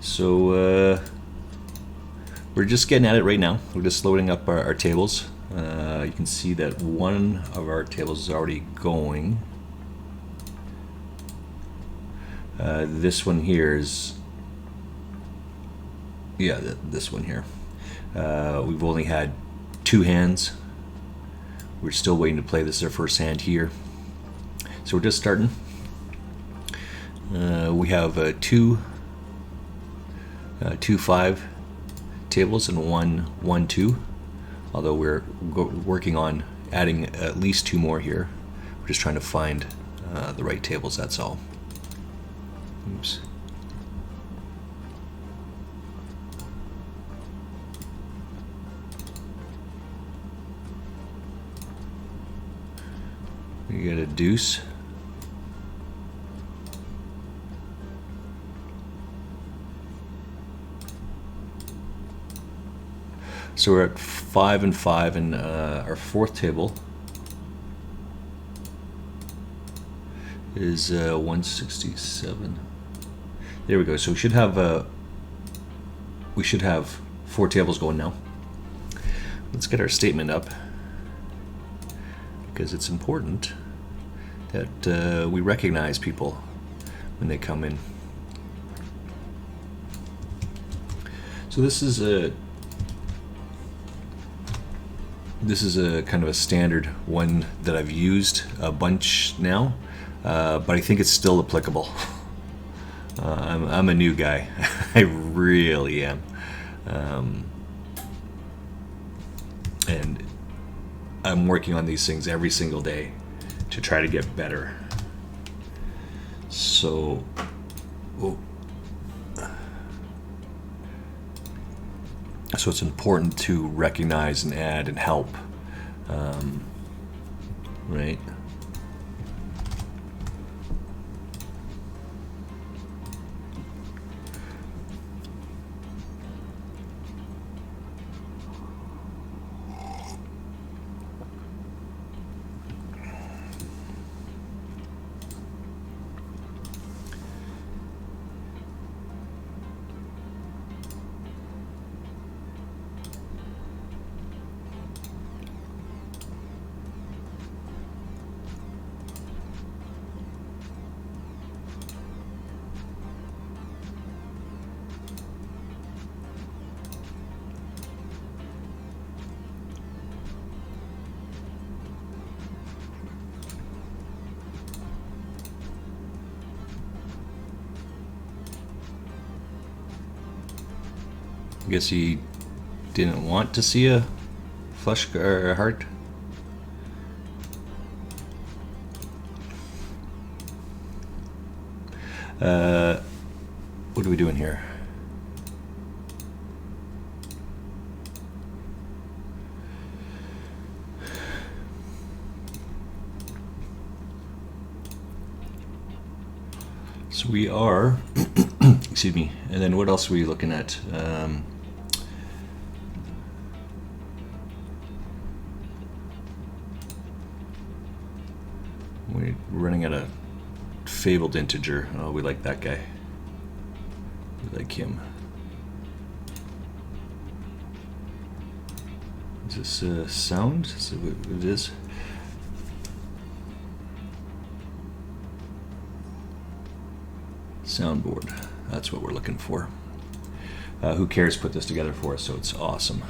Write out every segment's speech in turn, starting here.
So we're just getting at it right now. We're just loading up our tables. You can see that one of our tables is already going. This one here is, yeah, this one here. We've only had 2 hands. We're still waiting to play. This is our first hand here. So we're just starting. We have two 5 tables and one 1-2. Although we're working on adding at least 2 more here. We're just trying to find the right tables, that's all. Oops. We get a deuce. So we're at 5 and 5, and our 4th table is 167. There we go. So we should have 4 tables going now. Let's get our statement up, because it's important that we recognize people when they come in. So this is a kind of a standard one that I've used a bunch now, but I think it's still applicable. I'm a new guy. I really am. And I'm working on these things every single day to try to get better. So, so it's important to recognize and add and help, right? I guess he didn't want to see a flush or a heart. What are we doing here? So we are, excuse me, and then what else are we looking at? We're running at a fabled integer. Oh, we like that guy. We like him. Is this sound? Is it what it is? Soundboard. That's what we're looking for. Who Cares put this together for us, so it's awesome.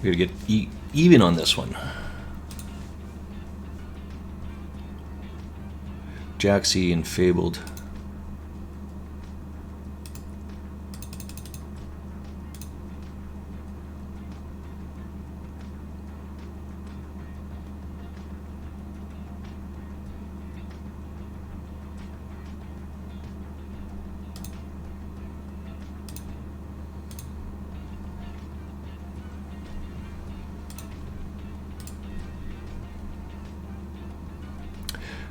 We gotta get even on this one. Jaxie and Fabled.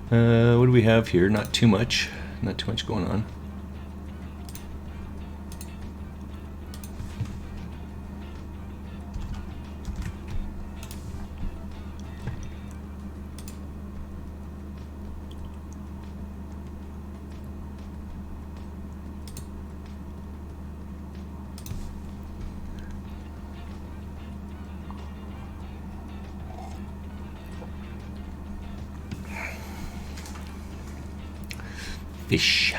What do we have here? Not too much going on. fish.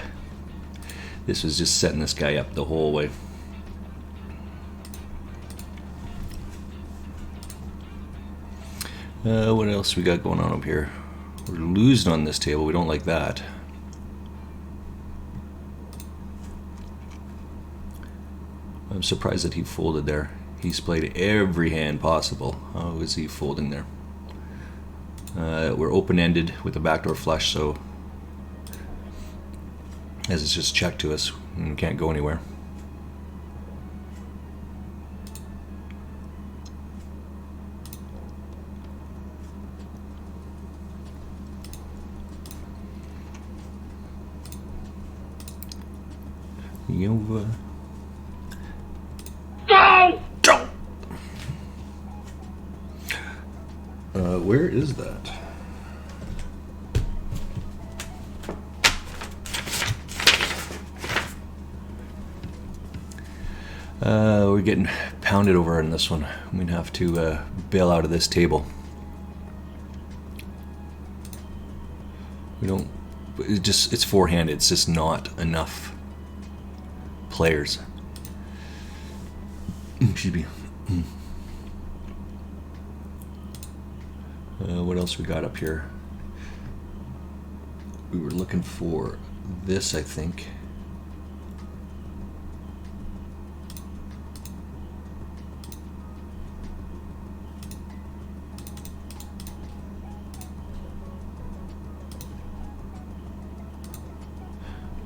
This was just setting this guy up the whole way. What else we got going on up here? We're losing on this table. We don't like that. I'm surprised that he folded there. He's played every hand possible. How is he folding there? We're open-ended with the backdoor flush, so as it's just checked to us, and we can't go anywhere. Yova. Where is that? We're getting pounded over in this one. I'm gonna have to bail out of this table. We don't. It's forehand. It's just not enough players. Excuse me. What else we got up here? We were looking for this, I think.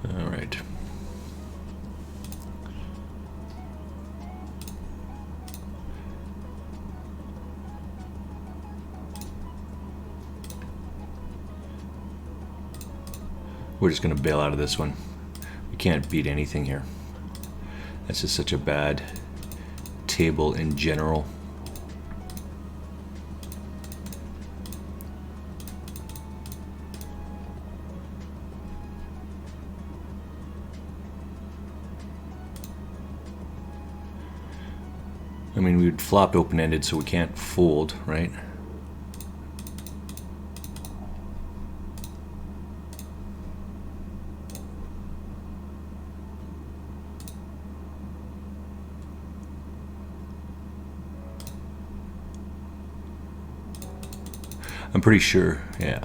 All right. We're just going to bail out of this one. We can't beat anything here. That's just such a bad table in general. I mean, we'd flopped open-ended, so we can't fold, right? I'm pretty sure, yeah.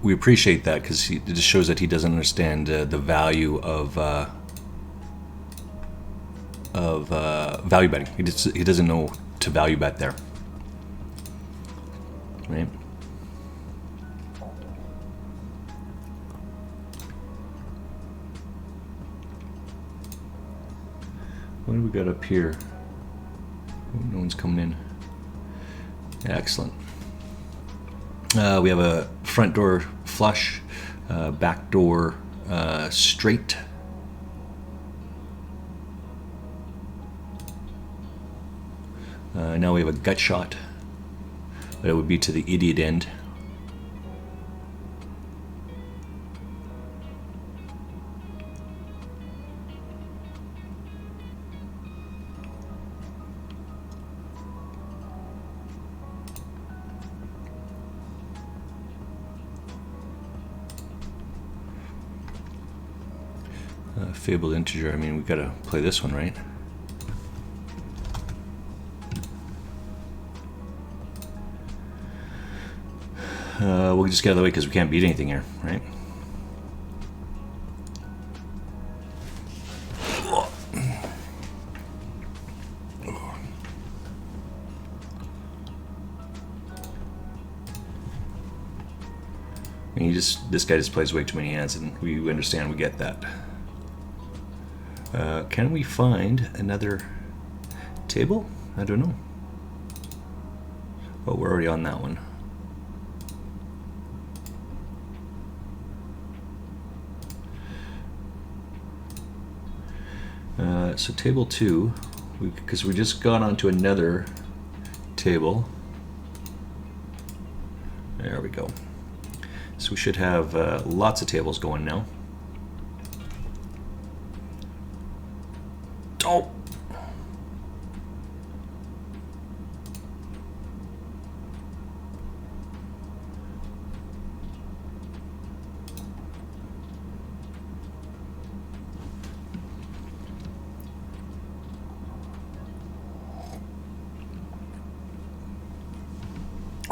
We appreciate that because it just shows that he doesn't understand the value of value betting. He doesn't know to value bet there, right? What do we got up here? Oh, no one's coming in. Excellent. We have a front door flush, back door straight. Now we have a gut shot, but it would be to the idiot end. Fabled integer, I mean, we gotta play this one, right? We'll just get out of the way because we can't beat anything here, right? I mean, this guy just plays way too many hands, and we understand, we get that. Can we find another table? I don't know. Oh, we're already on that one. So table 2, because we just got onto another table. There we go. So we should have lots of tables going now. Oh!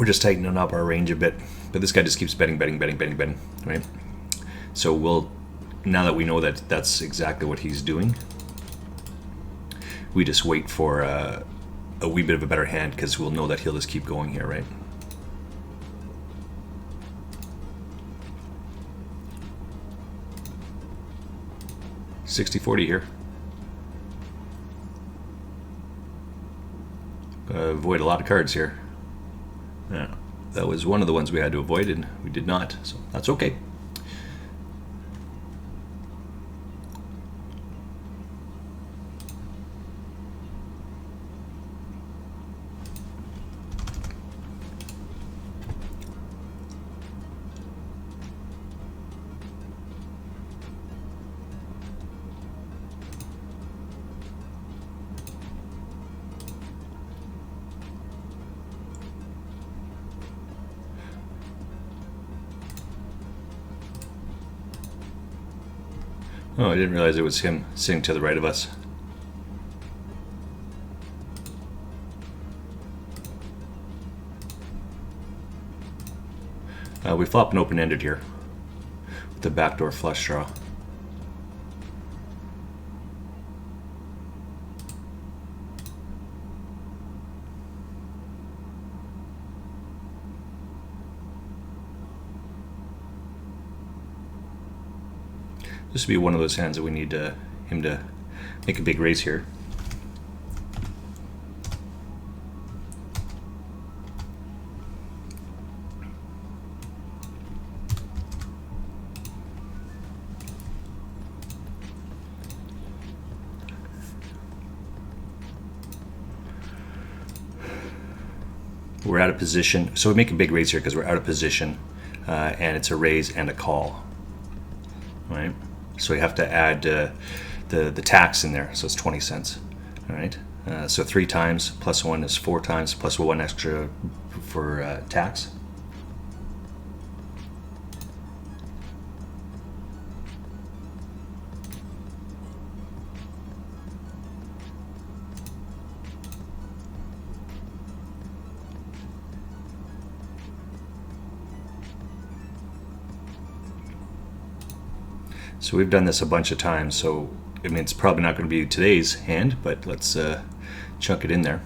we're just tightening up our range a bit. But this guy just keeps betting, right? So we'll, now that we know that that's exactly what he's doing, we just wait for a wee bit of a better hand, because we'll know that he'll just keep going here, right? $60-40 here. Avoid a lot of cards here. Yeah, that was one of the ones we had to avoid, and we did not, so that's okay. Oh, I didn't realize it was him sitting to the right of us. We flop an open-ended here with the backdoor flush draw. This would be one of those hands that we need him to make a big raise here. We're out of position, so we make a big raise here because we're out of position, and it's a raise and a call, right? So we have to add the tax in there, so it's 20 cents. All right. So 3 times plus 1 is 4 times, plus 1 extra for tax. So we've done this a bunch of times, so I mean it's probably not going to be today's hand, but let's chunk it in there.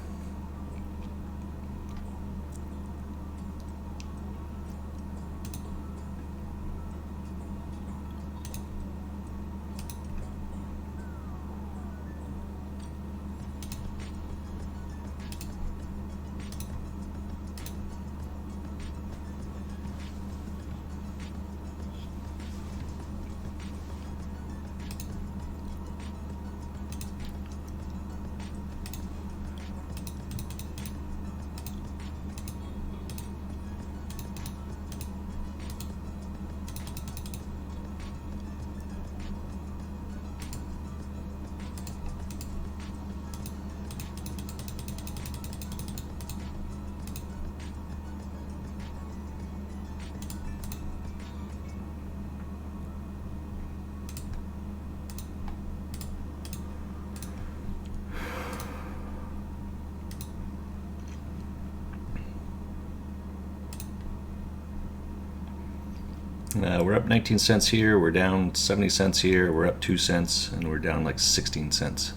We're up 19 cents here, we're down 70 cents here, we're up 2 cents, and we're down like 16 cents.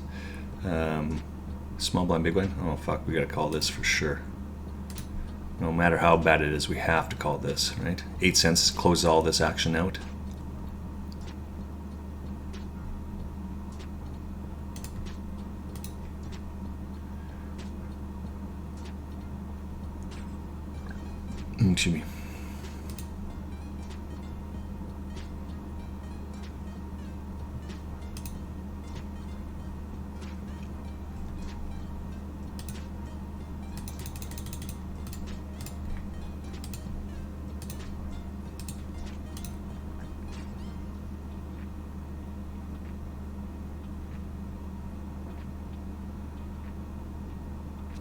Small blind, big blind? Oh fuck, we gotta call this for sure. No matter how bad it is, we have to call this, right? 8 cents closes all this action out. Excuse me.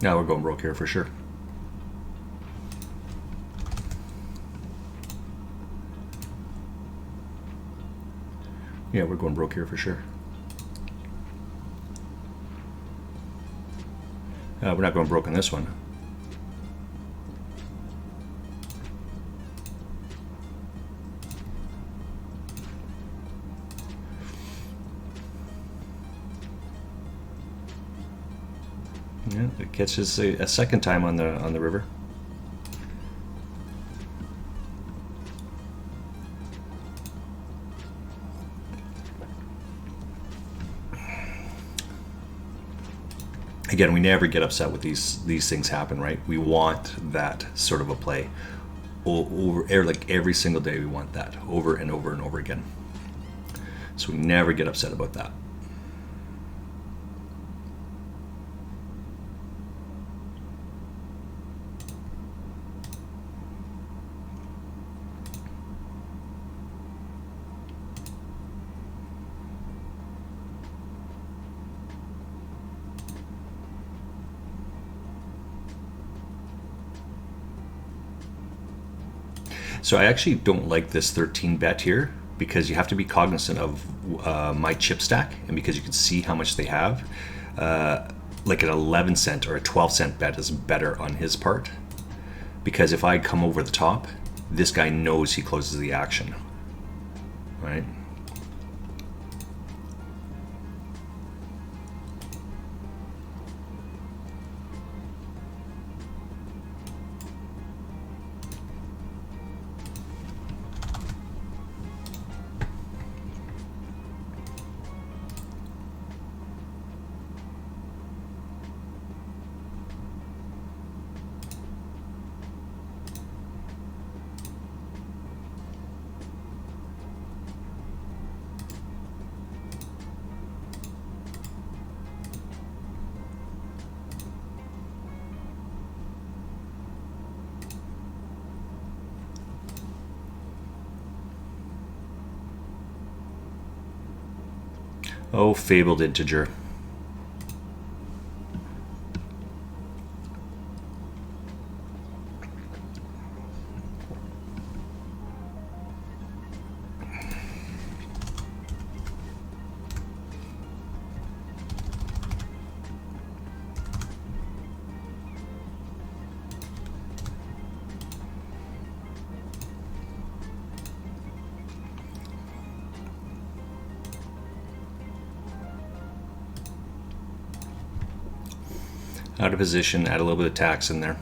Now we're going broke here for sure. Yeah, we're going broke here for sure. We're not going broke in this one. Yeah, it catches a second time on the river. Again, we never get upset with these things happen, right? We want that sort of a play over like every single day. We want that over and over and over again. So we never get upset about that. So I actually don't like this 13 bet here because you have to be cognizant of my chip stack, and because you can see how much they have. Like an 11 cent or a 12 cent bet is better on his part, because if I come over the top, this guy knows he closes the action, right? Oh, fabled integer. Out of position, add a little bit of tax in there.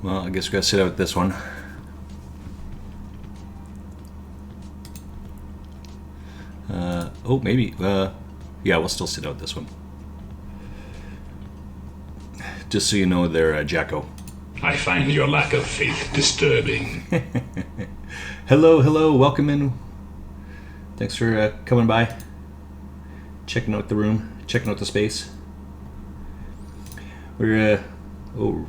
Well, I guess we gotta sit out this one. Oh, maybe. Yeah, we'll still sit out this one. Just so you know, they're Jacko. I find your lack of faith disturbing. Hello, welcome in. Thanks for coming by. Checking out the room, checking out the space. We're, oh,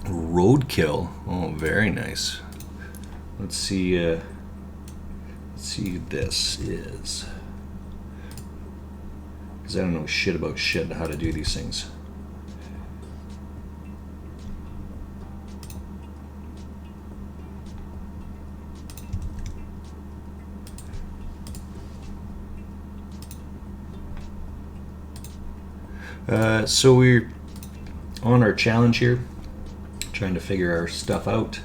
roadkill. Oh, very nice. Let's see. Let's see who this is. Because I don't know shit about shit how to do these things. So we're on our challenge here, trying to figure our stuff out.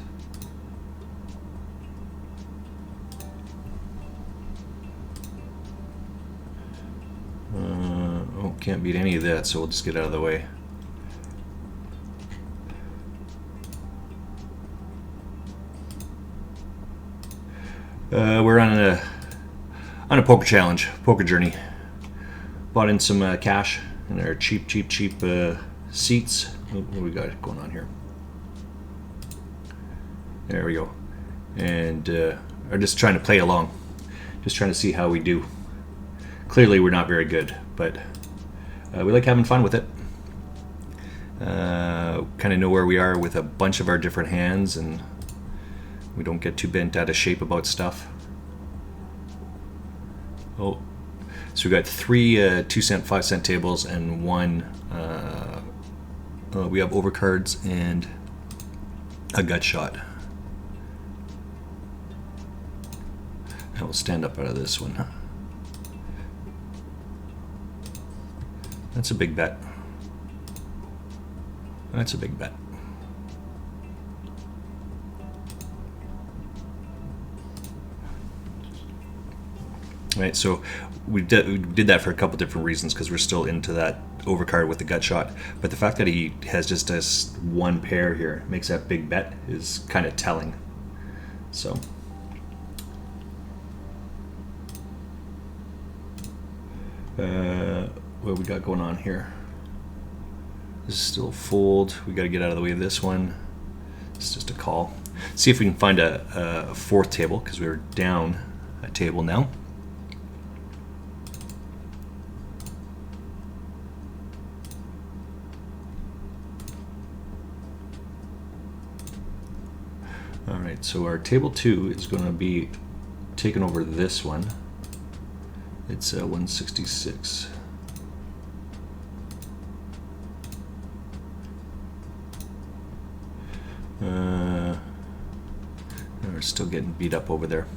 Oh, can't beat any of that, so we'll just get out of the way. We're on a poker challenge, poker journey. Bought in some cash and our cheap seats. What do we got going on here? There we go. And are just trying to play along, just trying to see how we do. Clearly, we're not very good, but we like having fun with it. Kind of know where we are with a bunch of our different hands, and we don't get too bent out of shape about stuff. Oh, so we got 3 2-cent, 5-cent tables, and 1. We have overcards and a gut shot. I will stand up out of this one. That's a big bet. That's a big bet. Right, so we did that for a couple different reasons, because we're still into that overcard with the gut shot. But the fact that he has just this 1 pair here makes that big bet is kind of telling. So what we got going on here? This is still a fold. We got to get out of the way of this one. It's just a call. See if we can find a 4th table, because we're down a table now. Alright, so our table 2 is going to be taking over this one. It's 166. We're still getting beat up over there.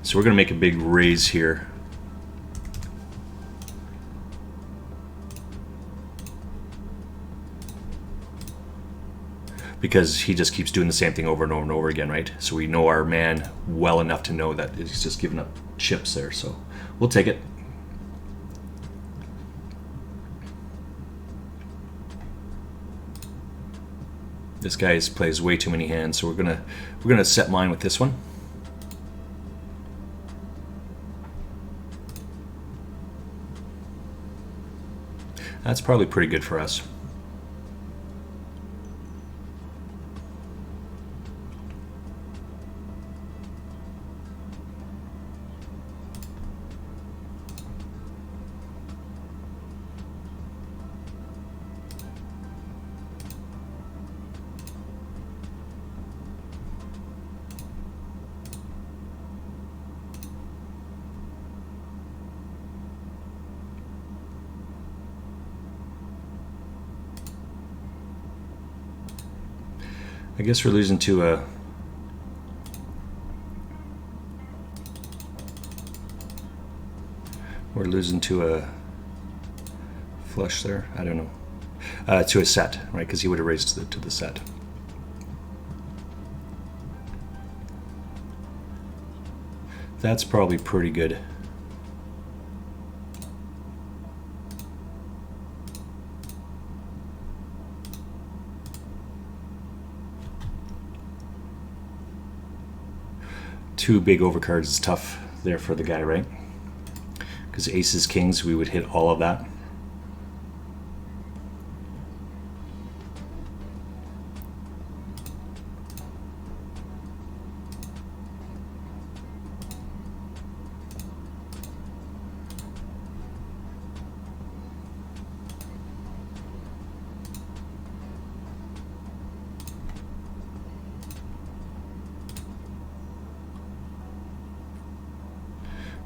So we're going to make a big raise here. Because he just keeps doing the same thing over and over and over again, right? So we know our man well enough to know that he's just giving up chips there. So we'll take it. This guy plays way too many hands, so we're gonna set mine with this one. That's probably pretty good for us. I guess we're losing to a flush there. I don't know. To a set, right? Because he would have raised to the set. That's probably pretty good. Two big overcards is tough there for the guy, right? Because aces, kings, we would hit all of that.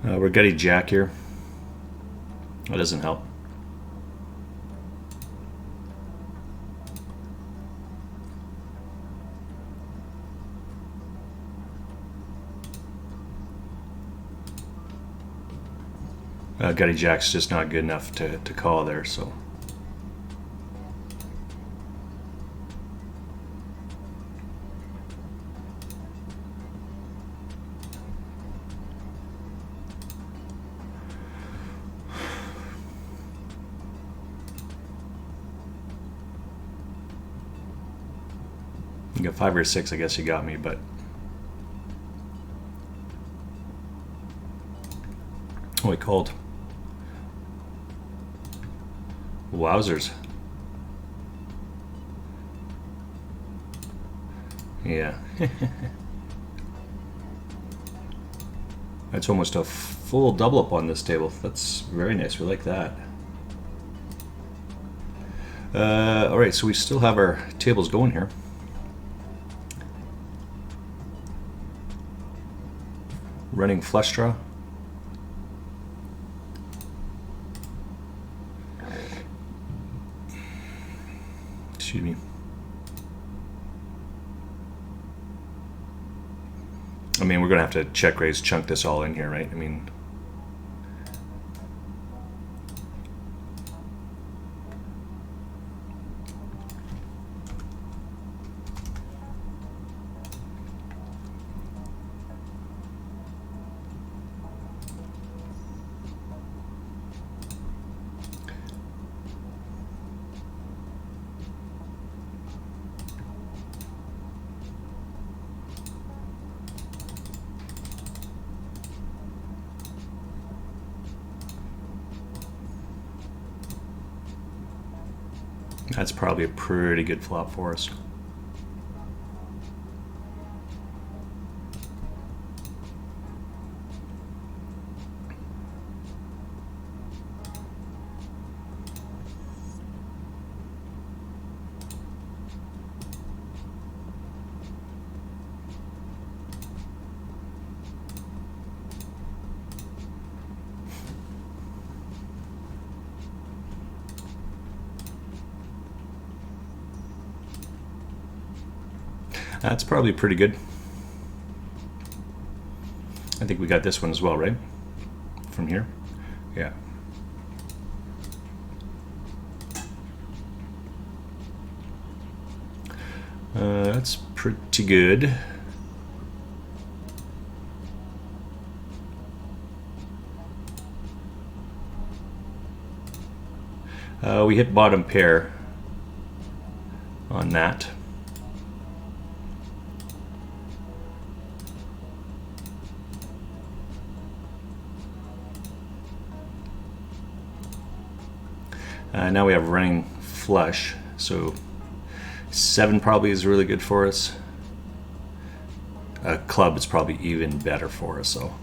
We're gutty jack here. That doesn't help. Gutty jack's just not good enough to call there, so. You got 5 or 6, I guess you got me, but. Oh, he called. Wowzers. Yeah. That's almost a full double up on this table. That's very nice. We like that. Alright, so we still have our tables going here. Running flush draw. Excuse me. I mean, we're going to have to check raise, chunk this all in here, right? I mean, that's probably a pretty good flop for us. That's probably pretty good. I think we got this one as well, right? From here? Yeah. That's pretty good. We hit bottom pair on that. Now we have running flush, so 7 probably is really good for us. A club is probably even better for us, so.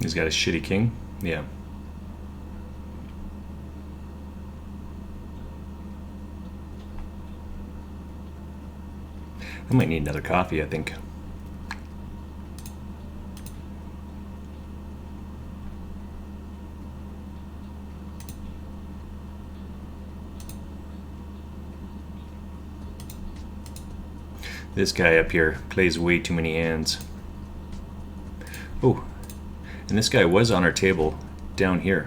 He's got a shitty king, yeah. I might need another coffee, I think. This guy up here plays way too many hands. Oh, and this guy was on our table down here.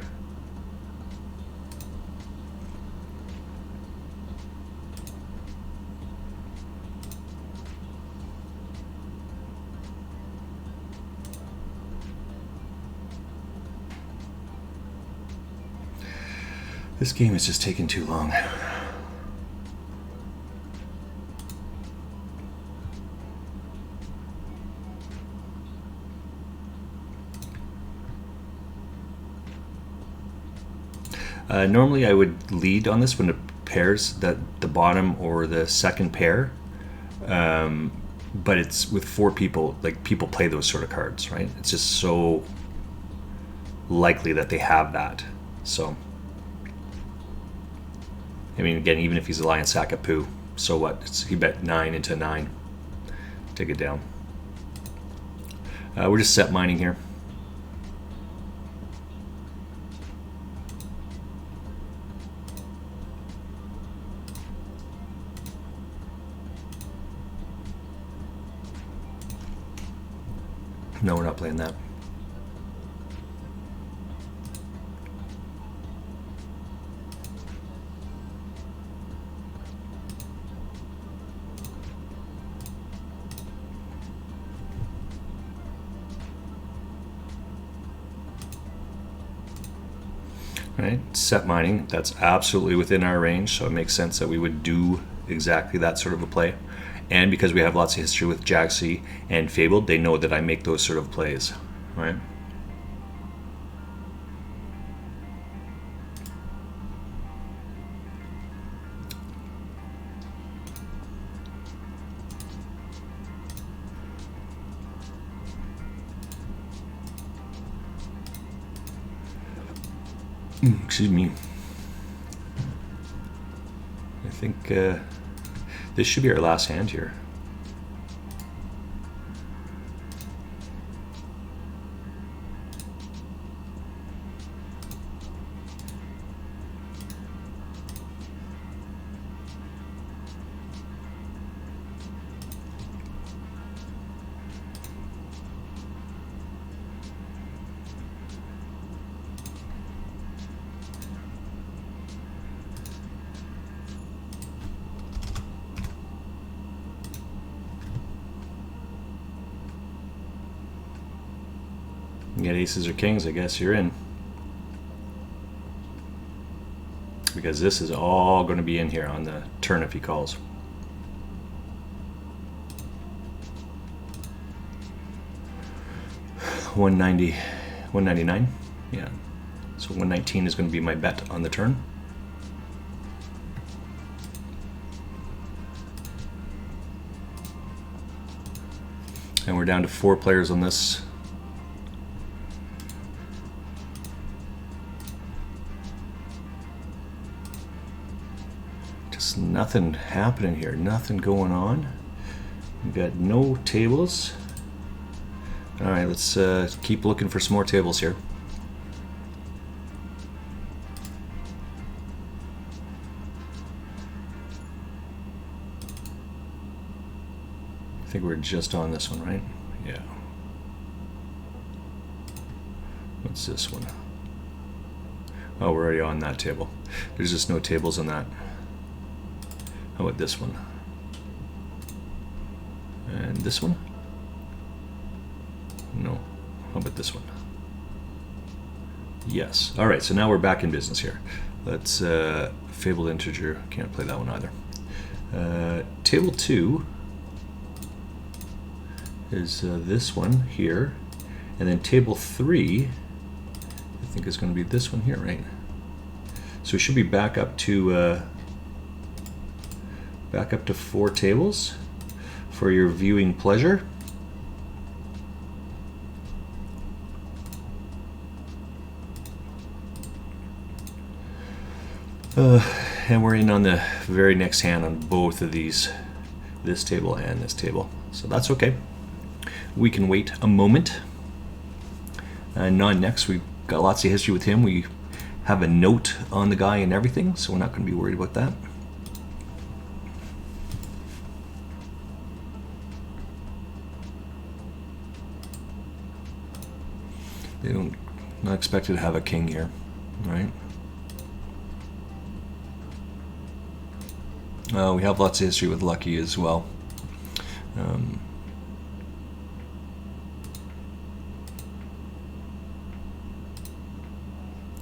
This game is just taking too long. Normally I would lead on this when it pairs that the bottom or the second pair. but it's with 4 people. Like, people play those sort of cards, right? It's just so likely that they have that. So, I mean, again, even if he's a lion sack of poo, so what? He bet 9 into 9. Take it down. We're just set mining here. No, we're not playing that. Right, set mining, that's absolutely within our range, so it makes sense that we would do exactly that sort of a play. And because we have lots of history with Jaxi and Fabled, they know that I make those sort of plays, right? Excuse me. I think this should be our last hand here. You get aces or kings, I guess you're in. Because this is all going to be in here on the turn if he calls. $190, $199, yeah. So 119 is going to be my bet on the turn. And we're down to 4 players on this. Just nothing happening here, nothing going on. We've got no tables. All right, let's keep looking for some more tables here. I think we're just on this one, right? Yeah. What's this one? Oh, we're already on that table. There's just no tables on that. How about this one? And this one? No. How about this one? Yes. All right, so now we're back in business here. Let's Fabled Integer. Can't play that one either. Table 2 is this one here. And then table 3, I think is going to be this one here, right? So we should be back up to 4 tables for your viewing pleasure. And we're in on the very next hand on both of these, this table and this table. So that's okay. We can wait a moment. Non next, we've got lots of history with him. We have a note on the guy and everything, so we're not going to be worried about that. They don't, not expected to have a king here, right? We have lots of history with Lucky as well.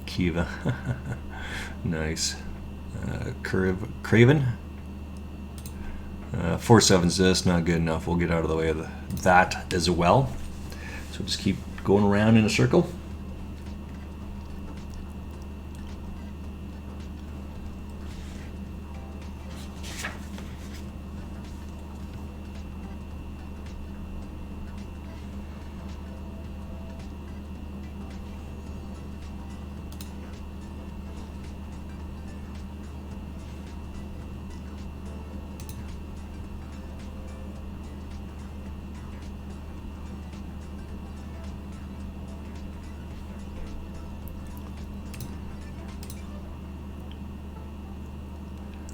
Kiva. Nice. Craven. 4-7's this, not good enough. We'll get out of the way of that as well. So just keep going around in a circle.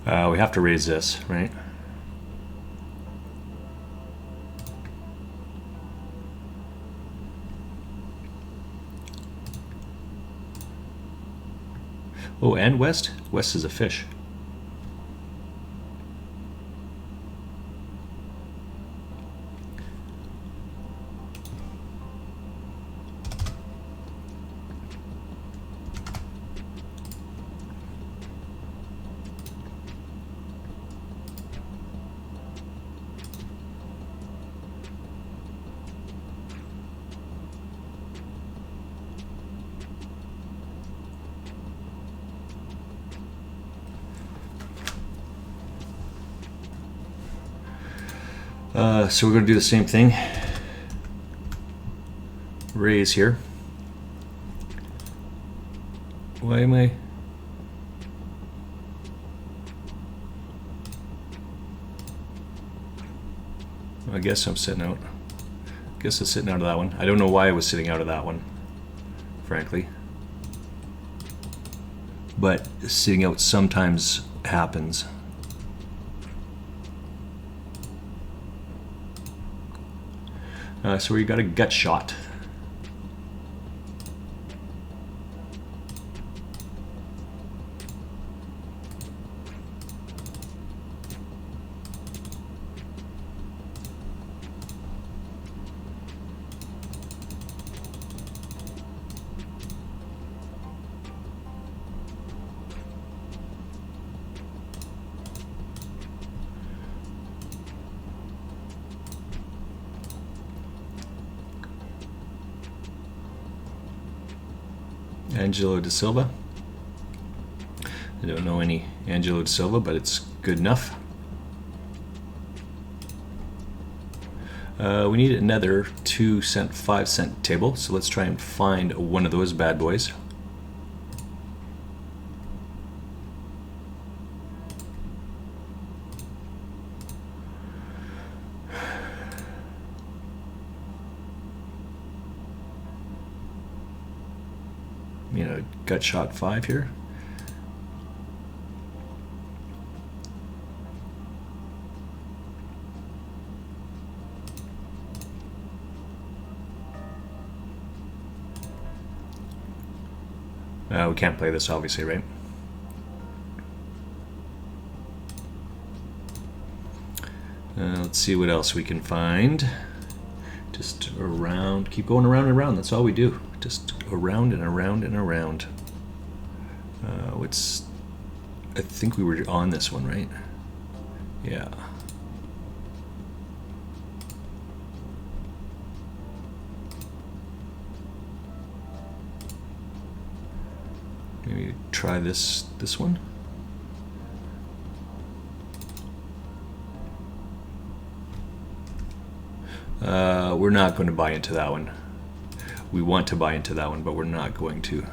We have to raise this, right? Oh, and west? West is a fish. So we're going to do the same thing. Raise here. Why am I... I guess I'm sitting out. I guess I'm sitting out of that one. I don't know why I was sitting out of that one, frankly. But sitting out sometimes happens. So we got a gut shot. Angelo Da Silva. I don't know any Angelo Da Silva, but it's good enough. We need another 2 cent, 5 cent table, so let's try and find one of those bad boys. You know, gut shot 5 here. We can't play this, obviously, right? Let's see what else we can find. Just around, keep going around and around. That's all we do. Just around and around and around. I think we were on this one, right? Yeah. Maybe try this one. We're not going to buy into that one. We want to buy into that one, but we're not going to.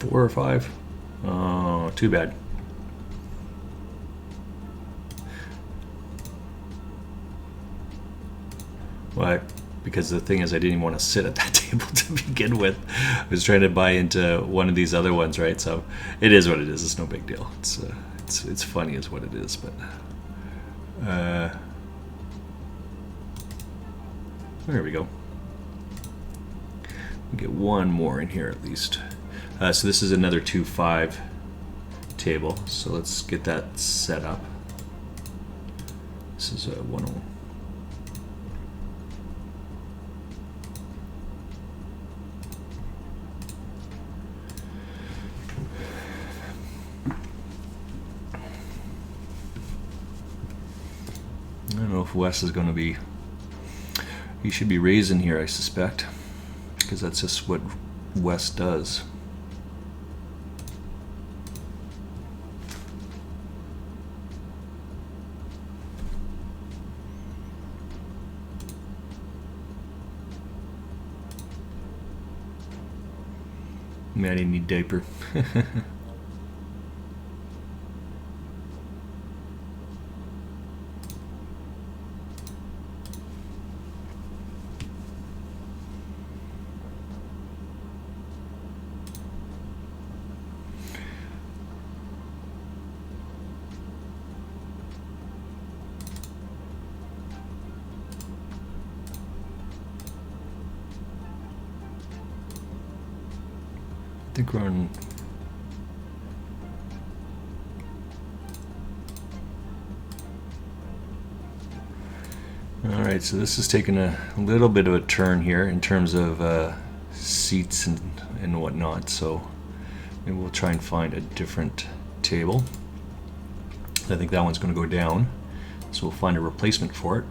Four or five. Oh, too bad. What? because the thing is I didn't even want to sit at that table to begin with. I was trying to buy into one of these other ones, right? So it is what it is. It's no big deal. It's funny is what it is, but there we go. We get one more in here at least. So this is another 2-5 table. So let's get that set up. This is a 1-0. I don't know if Wes is going to be. He should be raising here, I suspect, because that's just what Wes does. Maddie need diaper. I think we're on. All right, so this is taking a little bit of a turn here in terms of seats and whatnot. So maybe we'll try and find a different table. I think that one's going to go down, so we'll find a replacement for it.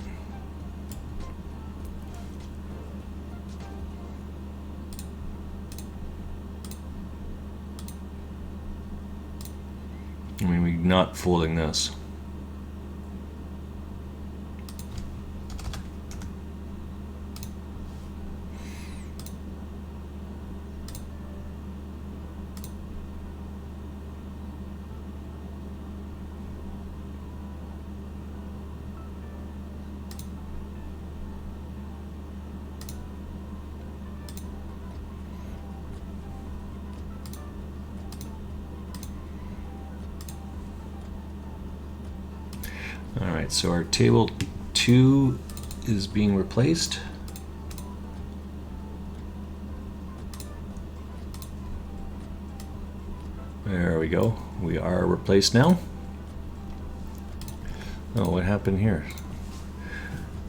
I mean, we're not folding this. Alright, so our table 2 is being replaced. There we go. We are replaced now. Oh, what happened here?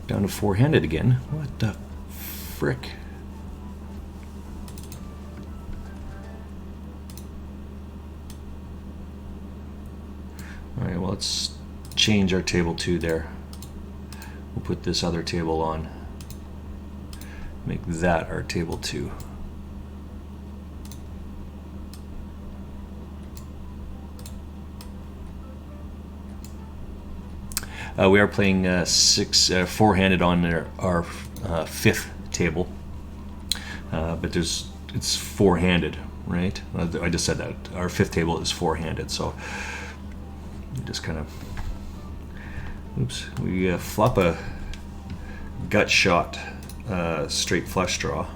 Down to four-handed again. What the frick? Alright, well, let's change our table 2 there. We'll put this other table on. Make that our table 2. We are playing four-handed on our fifth table, but it's four-handed, right? I just said that our fifth table is four-handed, so we just kind of. Oops, we flop a gut shot straight flush draw.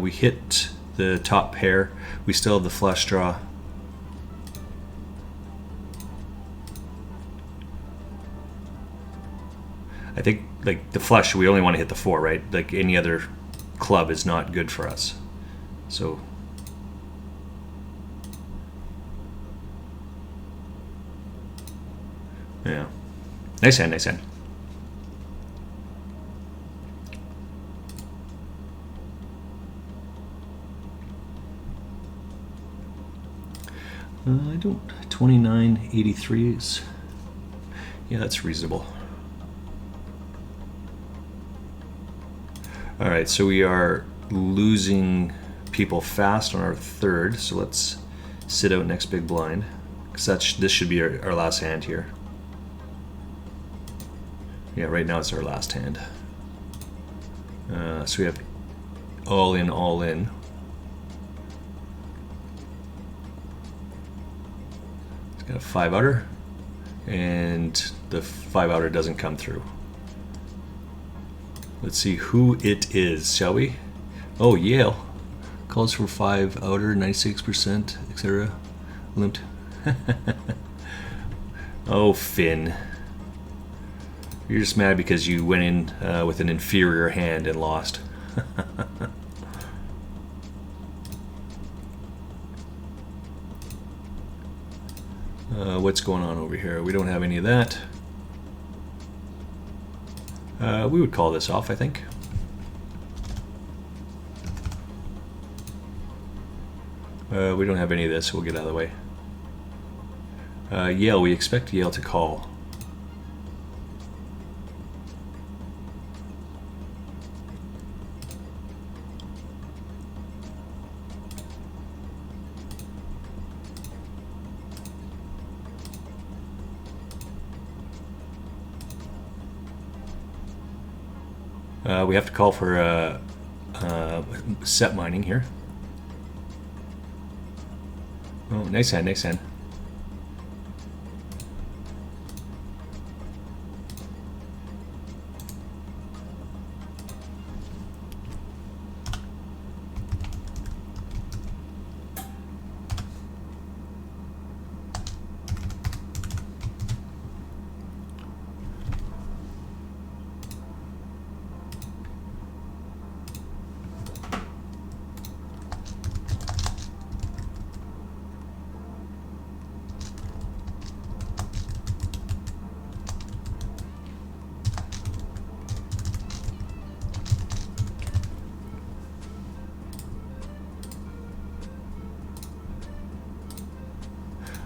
We hit the top pair. We still have the flush draw. I think, like, the flush, we only want to hit the 4, right? Like, any other club is not good for us. So, yeah. Nice hand, nice hand. I don't. 29.83 is. Yeah, that's reasonable. All right, so we are losing people fast on our third. So let's sit out next big blind, because this should be our last hand here. Yeah, right now it's our last hand. So we have all in, all in. It's got a 5 outer, and the 5 outer doesn't come through. Let's see who it is, shall we? Oh, Yale. Calls for 5 outer, 96%, etc. Limped. Oh, Finn. You're just mad because you went in with an inferior hand and lost. What's going on over here? We don't have any of that. We would call this off, I think. We don't have any of this, so we'll get out of the way. Yale, we expect Yale to call. We have to call for set mining here. Oh, nice hand, nice hand.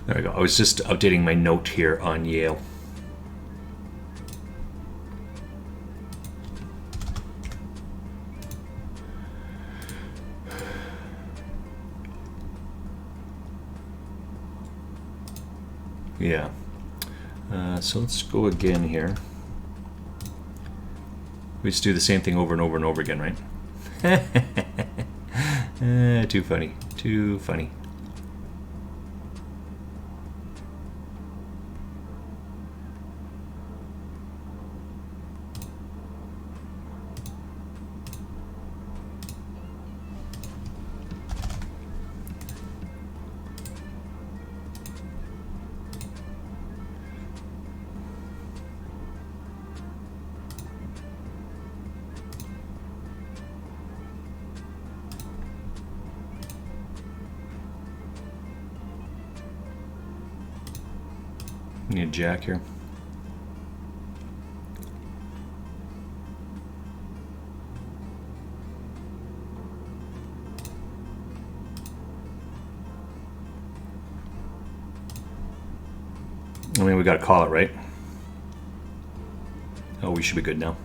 There we go. I was just updating my note here on Yale. Yeah. So let's go again here. We just do the same thing over and over and over again, right? Too funny. Too funny. Need a jack here. I mean, we gotta call it, right? Oh, we should be good now.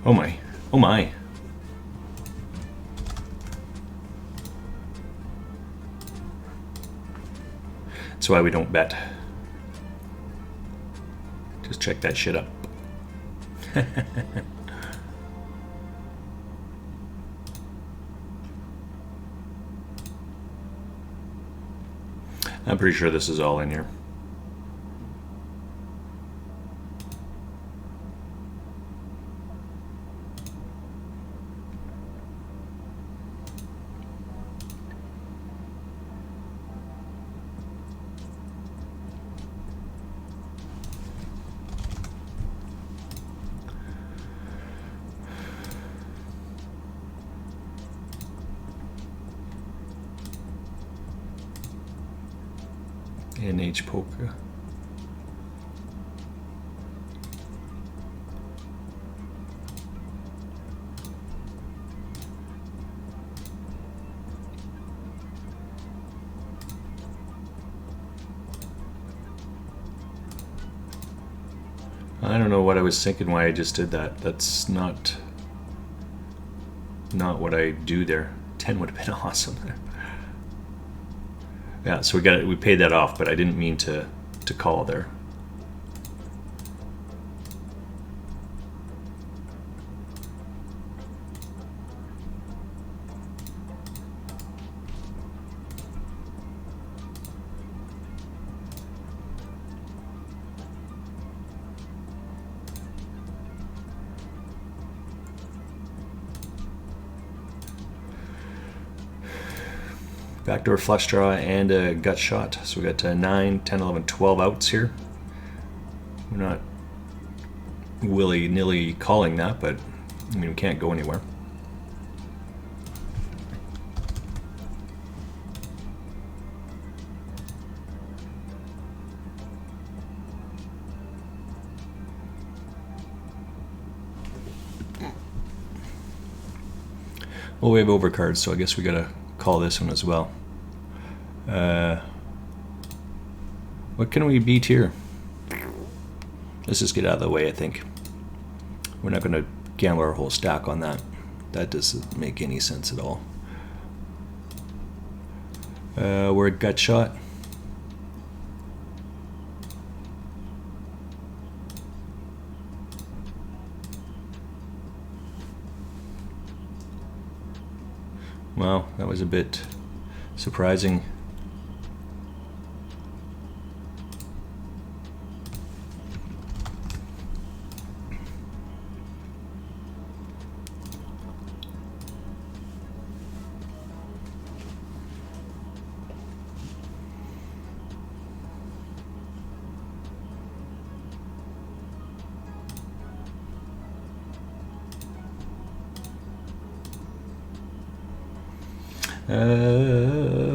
Oh my. Oh my. That's why we don't bet. Just check that shit up. I'm pretty sure this is all in here. NH poker. I don't know what I was thinking why I just did that. That's not what I do there. 10 would have been awesome there. Yeah, so we paid that off, but I didn't mean to call there. Backdoor flush draw and a gut shot. So we got 9, 10, 11, 12 outs here. We're not willy-nilly calling that, but I mean, we can't go anywhere. Well, we have overcards, so I guess we gotta call this one as well. What can we beat here? Let's just get out of the way, I think. We're not gonna gamble our whole stack on that. That doesn't make any sense at all. We're at gut shot. Wow, that was a bit surprising.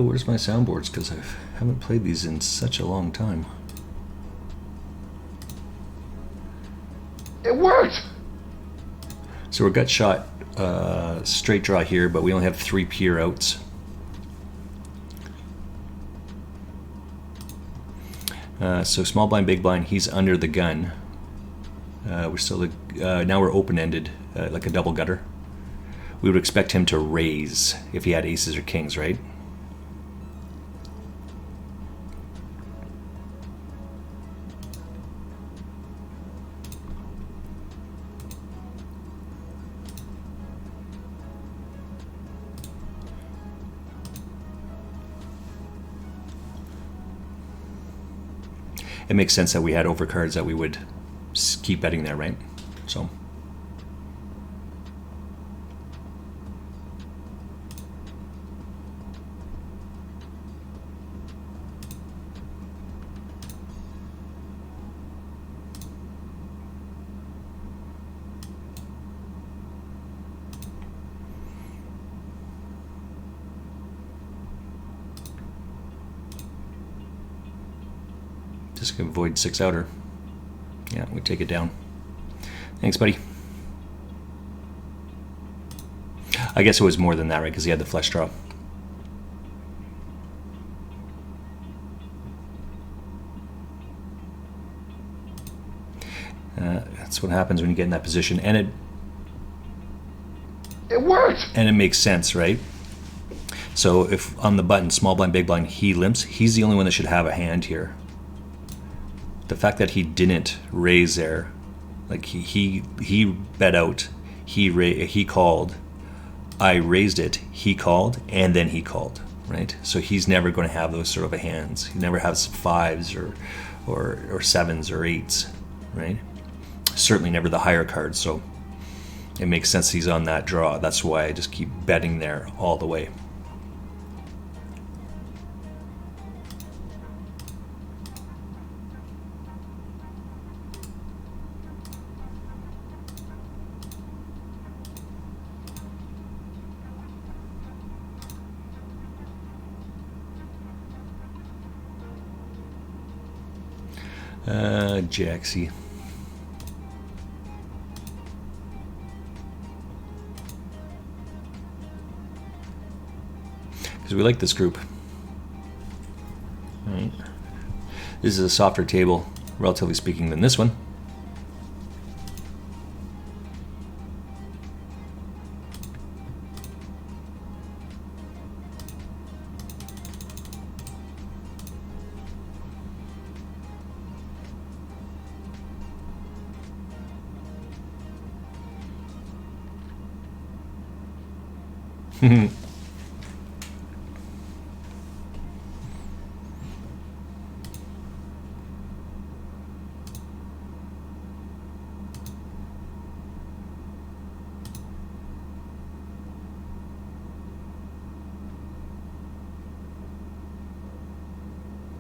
Where's my soundboards? Because I haven't played these in such a long time. It worked! So we're gut shot, straight draw here, but we only have 3 pure outs. So small blind, big blind, he's under the gun. We're still now we're open-ended, like a double gutter. We would expect him to raise if he had aces or kings, right? It makes sense that we had overcards that we would keep betting there, right? So. Just gonna avoid 6-outer. Yeah, we take it down. Thanks, buddy. I guess it was more than that, right? Because he had the flush draw. That's what happens when you get in that position, and It worked! and it makes sense, right? So if on the button, small blind, big blind, he limps, he's the only one that should have a hand here. The fact that he didn't raise there, like he bet out, he called, I raised it, he called, and then he called, right? So he's never going to have those sort of hands. He never has 5s or 7s or 8s, right? Certainly never the higher cards. So it makes sense he's on that draw. That's why I just keep betting there all the way. Jaxie. Because we like this group. All right. This is a softer table, relatively speaking, than this one.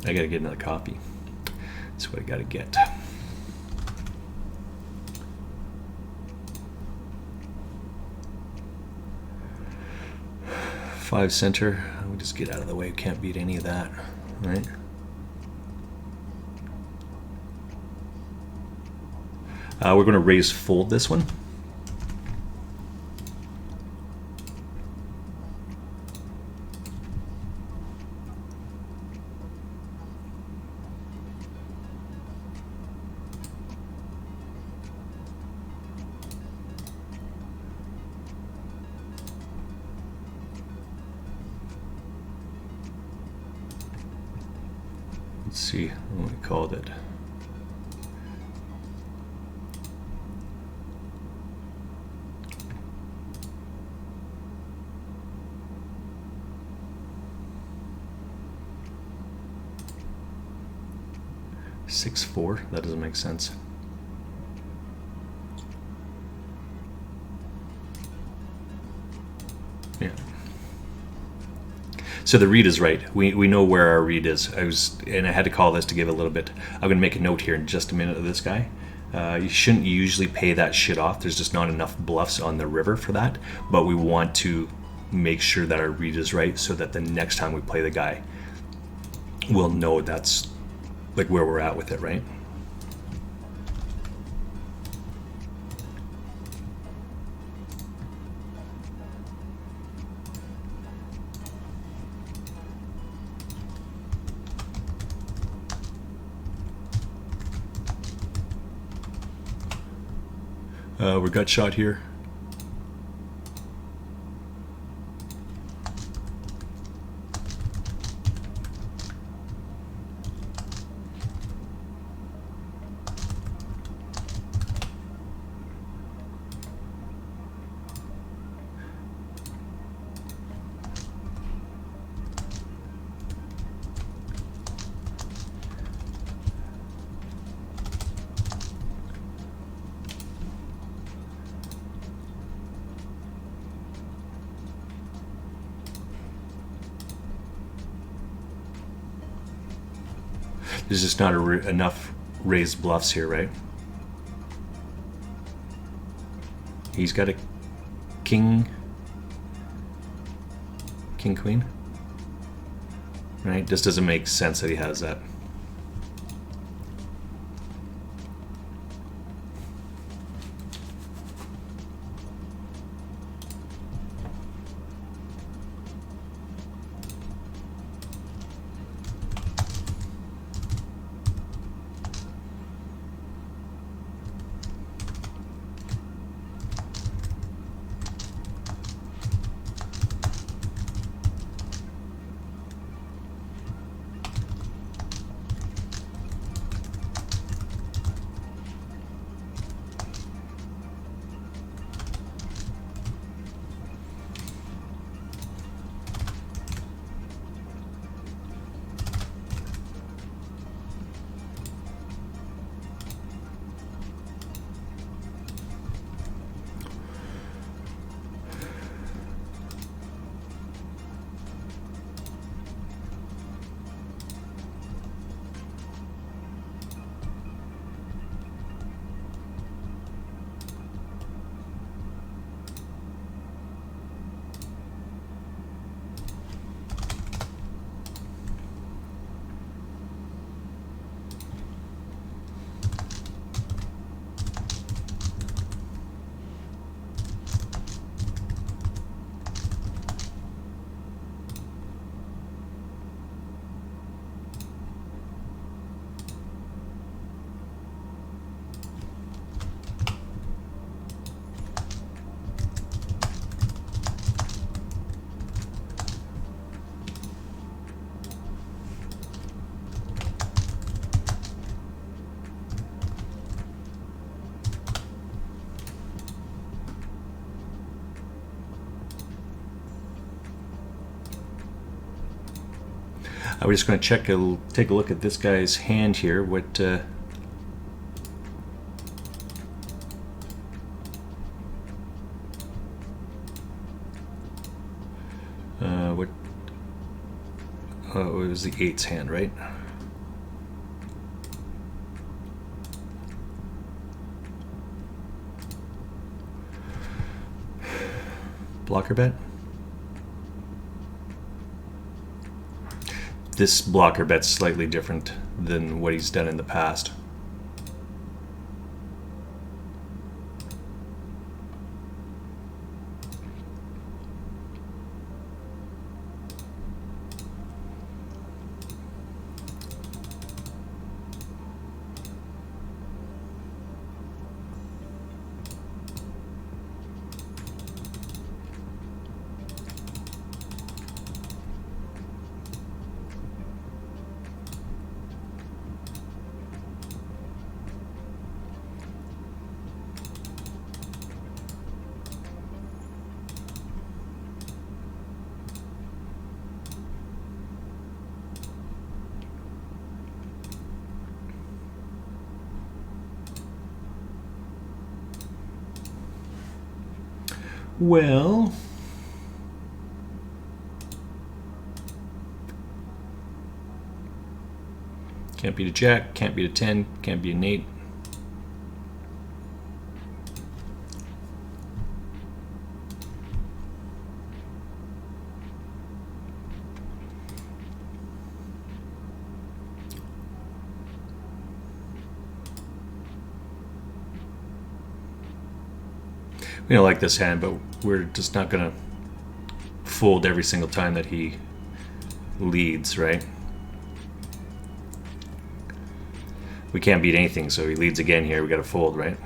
I gotta get another copy. That's what I gotta get. Five center. We'll just get out of the way. Can't beat any of that, right? We're going to raise fold this one. Let's see what we called it. Six, 4. That doesn't make sense. Yeah. So the read is right. We know where our read is. I had to call this to give a little bit. I'm going to make a note here in just a minute of this guy. You shouldn't usually pay that shit off. There's just not enough bluffs on the river for that. But we want to make sure that our read is right so that the next time we play the guy, we'll know that's like where we're at with it, right? We got shot here. There's just not enough raised bluffs here, right? He's got a king, queen, right? Just doesn't make sense that he has that. We're just going to take a look at this guy's hand here. What oh, it was the 8's hand, right? blocker bet. This blocker bet's slightly different than what he's done in the past. Well, can't beat a jack, can't beat a 10, can't beat an 8. We don't like this hand, but we're just not going to fold every single time that he leads, right? We can't beat anything, so he leads again here. We got to fold, right?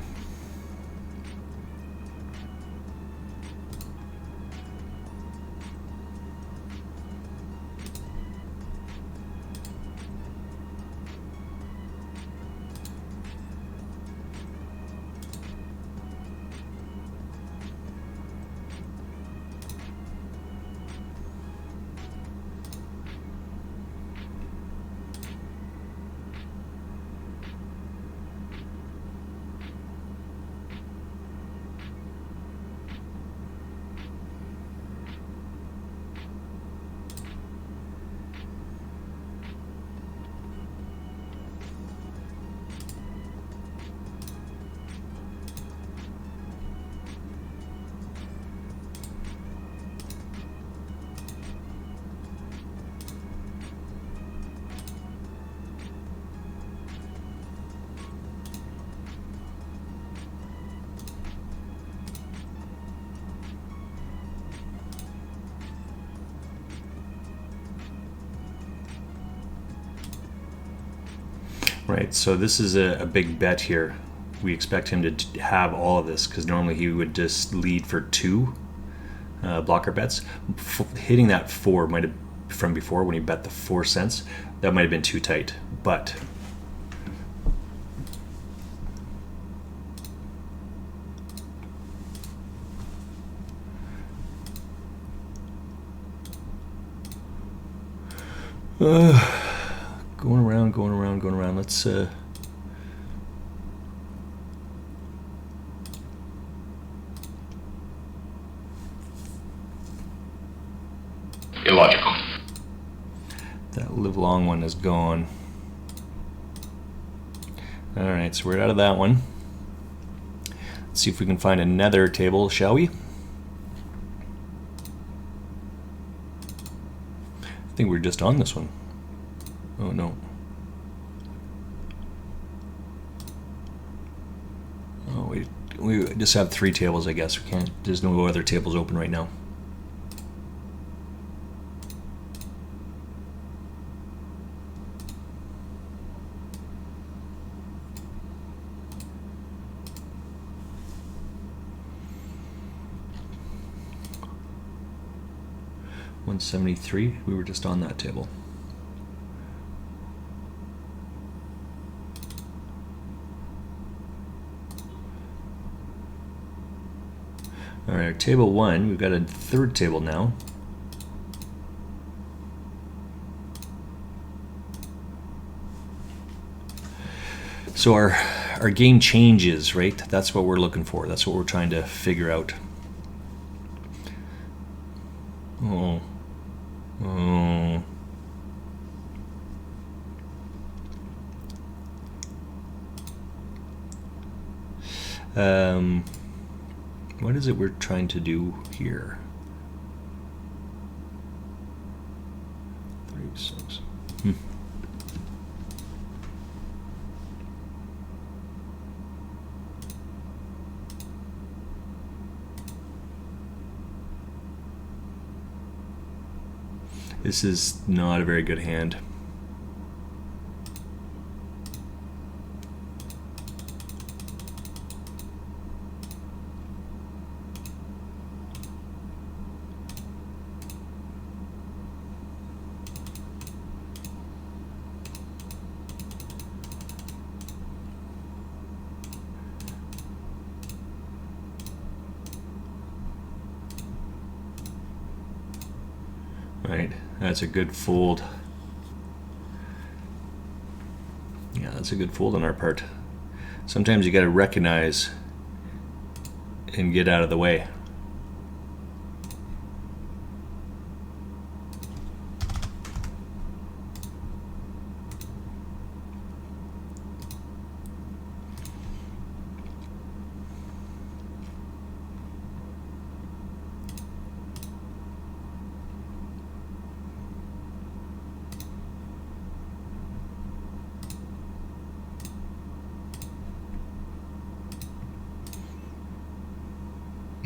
Right, so this is a big bet here. We expect him to have all of this because normally he would just lead for 2 blocker bets. Hitting that 4 might have, from before when he bet the 4 cents, that might have been too tight. But going around. Let's Illogical. that live long one is gone. All right, so we're out of that one. Let's see if we can find another table, shall we? I think we're just on this one. Oh no. Oh, we just have 3 tables, I guess. We can't. There's no other tables open right now. $173. We were just on that table. All right, table 1. We've got a 3rd table now. So our game changes, right? That's what we're looking for. That's what we're trying to figure out. Oh. What is it we're trying to do here? This is not a very good hand. Right, that's a good fold. Yeah, that's a good fold on our part. Sometimes you got to recognize and get out of the way.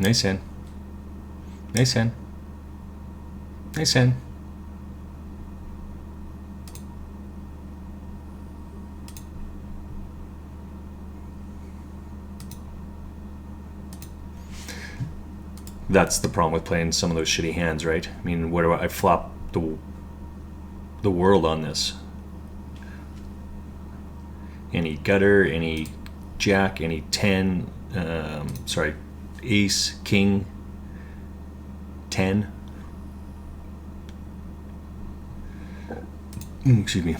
Nice hand. Nice hand. Nice hand. That's the problem with playing some of those shitty hands, right? I mean, what do I flop the world on this? Any gutter, any jack, any 10, sorry, ace, king, 10. Excuse me.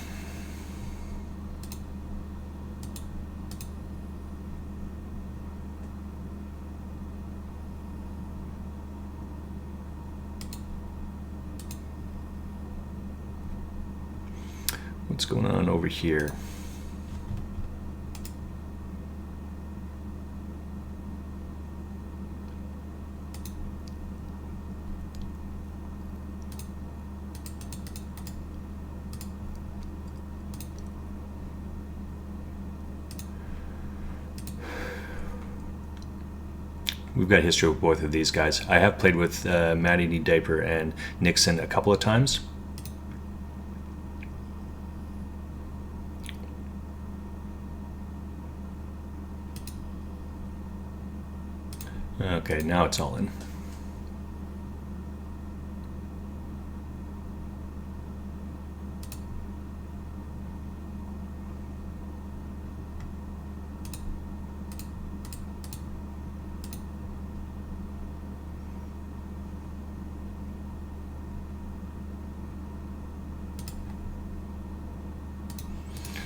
What's going on over here? We've got history with both of these guys. I have played with Matty D. Diaper and Nixon a couple of times. Okay, now it's all in.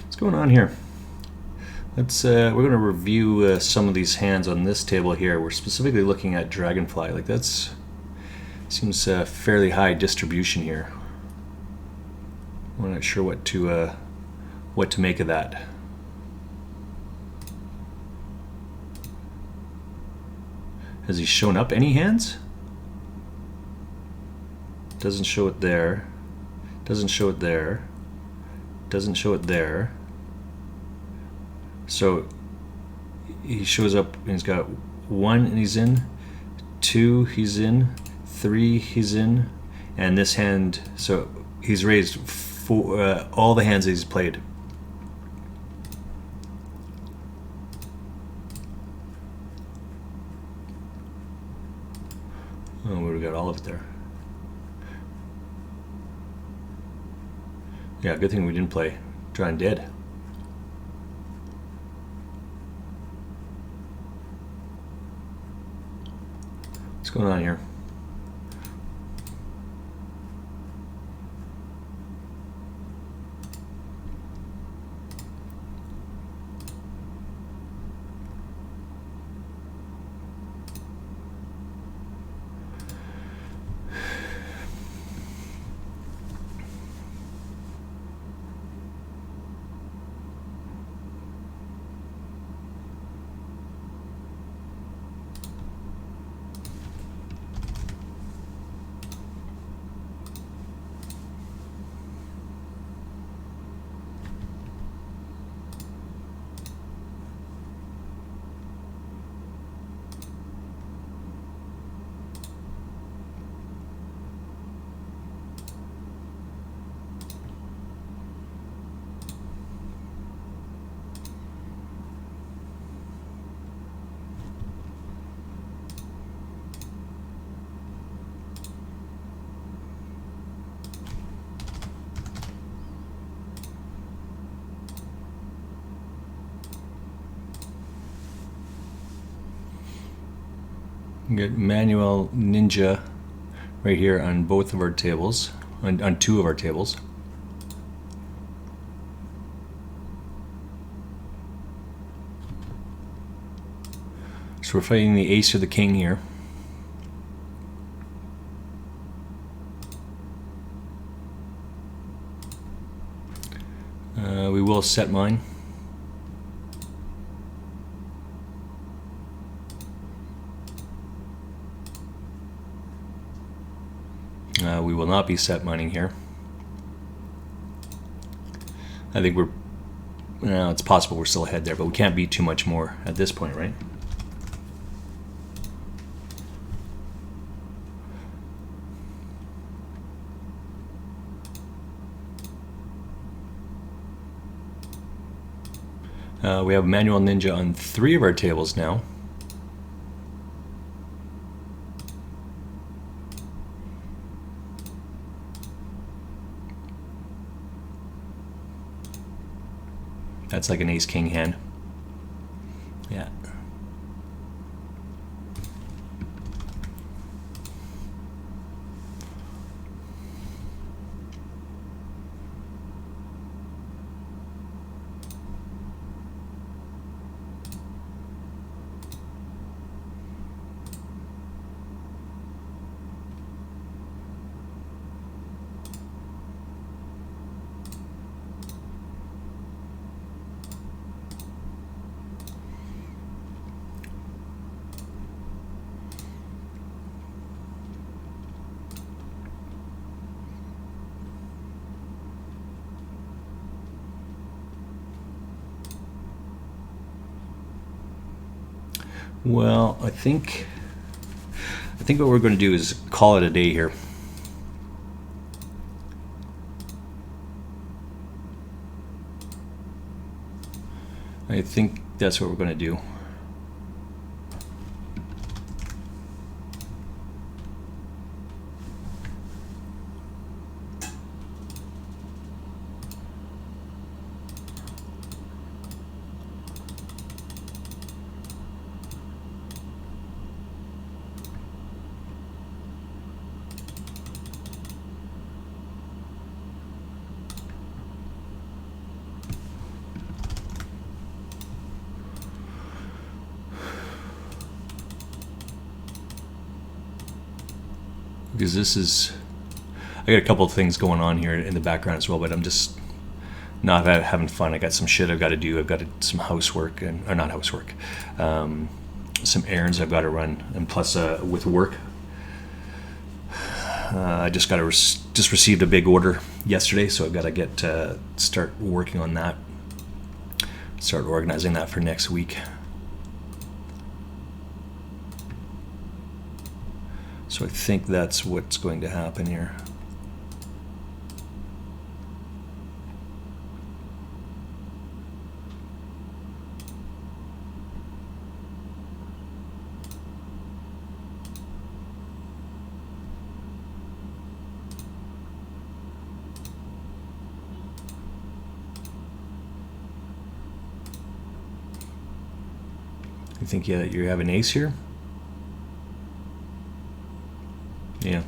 What's going on here? Let's we're going to review some of these hands on this table here. We're specifically looking at Dragonfly. Like that's seems fairly high distribution here. I'm not sure what to make of that. Has he shown up any hands? Doesn't show it there. Doesn't show it there. Doesn't show it there. So he shows up and he's got 1 and he's in, 2 he's in, 3 he's in, and this hand, so he's raised all the hands that he's played. Oh, we got all of it there. Yeah, good thing we didn't play Drawing Dead. What's going on here? We get manual ninja right here on both of our tables, on two of our tables. So we're fighting the ace or the king here. We will set mine. We will not be set mining here. I think it's possible we're still ahead there, but we can't beat too much more at this point, right? We have manual ninja on 3 of our tables now. That's like an ace-king hand. Yeah. Well, I think what we're going to do is call it a day here. I think that's what we're going to do. Because this is, I got a couple of things going on here in the background as well, but I'm just not having fun. I got some shit I've got to do. I've got some housework, or not housework, some errands I've got to run, and plus with work, I just got just received a big order yesterday, so I've got to start working on that, start organizing that for next week. So I think that's what's going to happen here. You think you have an ace here? Yeah.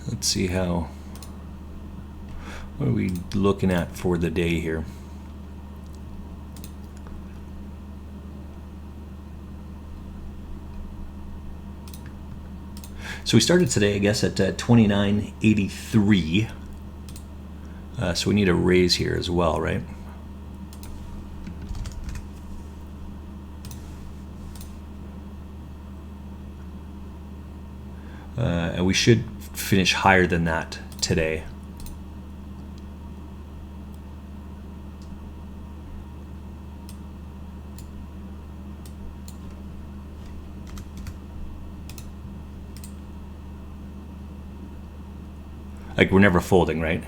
Let's see what are we looking at for the day here? So we started today, I guess, at 29.83. So we need a raise here as well, right? And we should finish higher than that today. Like, we're never folding, right?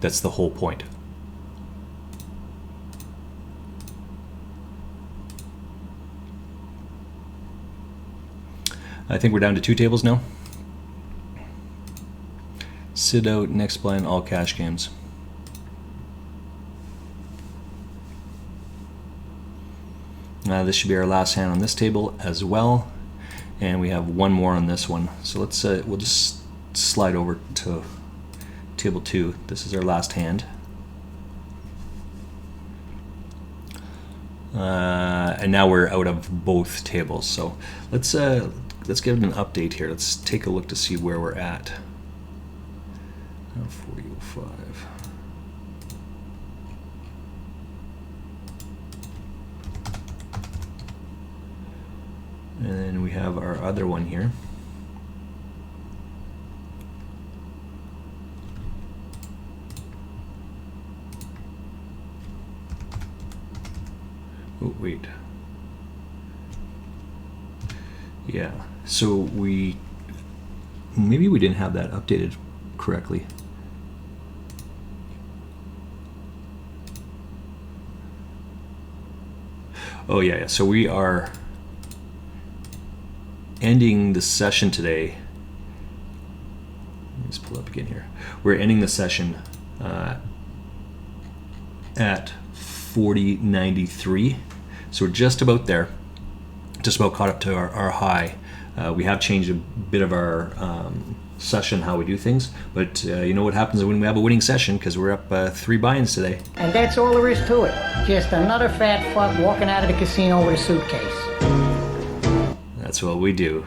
That's the whole point. I think we're down to 2 tables now. Sit out, next blind, all cash games. This should be our last hand on this table as well, and we have one more on this one. So let's we'll just slide over to table 2. This is our last hand, and now we're out of both tables. So let's give it an update here. Let's take a look to see where we're at. 4005. And then we have our other one here. Oh, wait. Yeah, so maybe we didn't have that updated correctly. Oh yeah, so we are ending the session today. Let me just pull up again here. We're ending the session at 40.93. So we're just about there, just about caught up to our high. We have changed a bit of our session, how we do things, but you know what happens when we have a winning session, because we're up 3 buy-ins today. And that's all there is to it. Just another fat fuck walking out of the casino with a suitcase. That's what we do.